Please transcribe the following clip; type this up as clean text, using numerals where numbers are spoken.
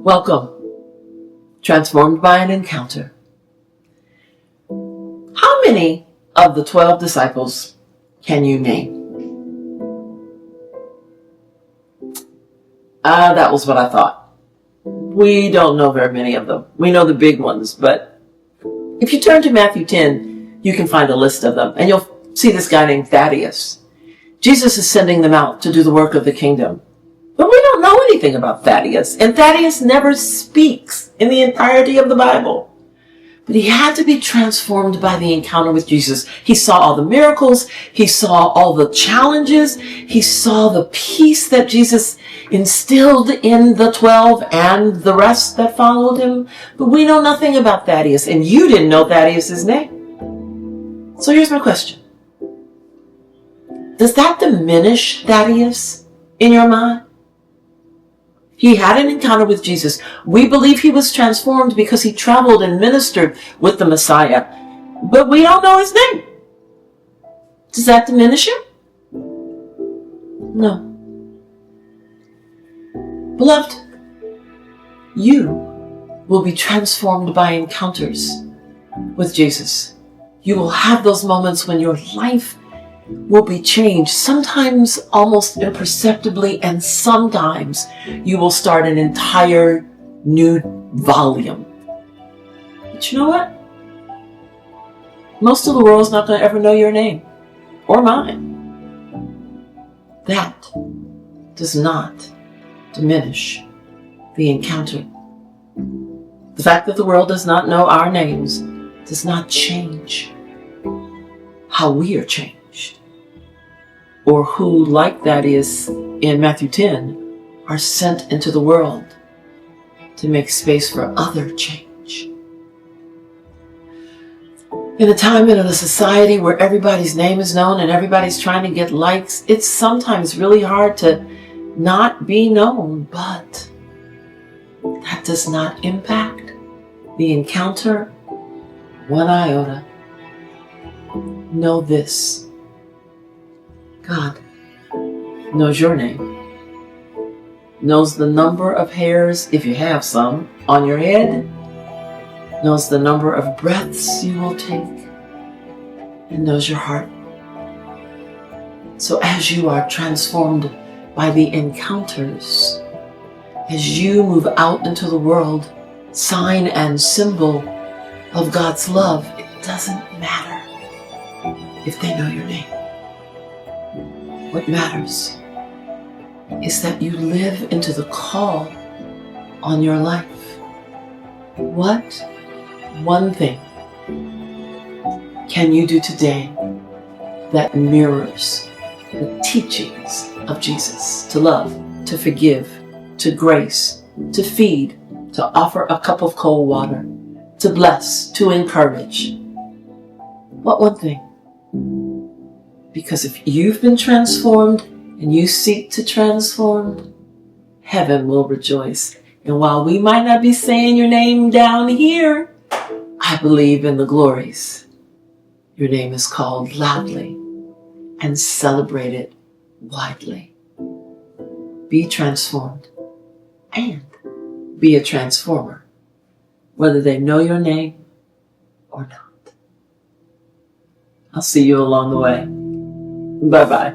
Welcome, transformed by an encounter. How many of the 12 disciples can you name? That was what I thought. We don't know very many of them. We know the big ones, but if you turn to Matthew 10, you can find a list of them, and you'll see this guy named Thaddeus. Jesus is sending them out to do the work of the kingdom. But we don't know anything about Thaddeus, and Thaddeus never speaks in the entirety of the Bible. But he had to be transformed by the encounter with Jesus. He saw all the miracles. He saw all the challenges. He saw the peace that Jesus instilled in the 12 and the rest that followed him. But we know nothing about Thaddeus, and you didn't know Thaddeus' name. So here's my question. Does that diminish Thaddeus in your mind? He had an encounter with Jesus. We believe he was transformed because he traveled and ministered with the Messiah. But we don't know his name. Does that diminish him? No. Beloved, you will be transformed by encounters with Jesus. You will have those moments when your life will be changed, sometimes almost imperceptibly, and sometimes you will start an entire new volume. But you know what? Most of the world's not going to ever know your name or mine. That does not diminish the encounter. The fact that the world does not know our names does not change how we are changed, or who, like that is in Matthew 10, are sent into the world to make space for other change. In a time and in a society where everybody's name is known and everybody's trying to get likes, it's sometimes really hard to not be known, but that does not impact the encounter one iota. Know this: God knows your name, knows the number of hairs, if you have some, on your head, knows the number of breaths you will take, and knows your heart. So as you are transformed by the encounters, as you move out into the world, sign and symbol of God's love, it doesn't matter if they know your name. What matters is that you live into the call on your life. What one thing can you do today that mirrors the teachings of Jesus? To love, to forgive, to grace, to feed, to offer a cup of cold water, to bless, to encourage. What one thing? Because if you've been transformed and you seek to transform, heaven will rejoice. And while we might not be saying your name down here, I believe in the glories. Your name is called loudly and celebrated widely. Be transformed and be a transformer, whether they know your name or not. I'll see you along the way. Bye-bye.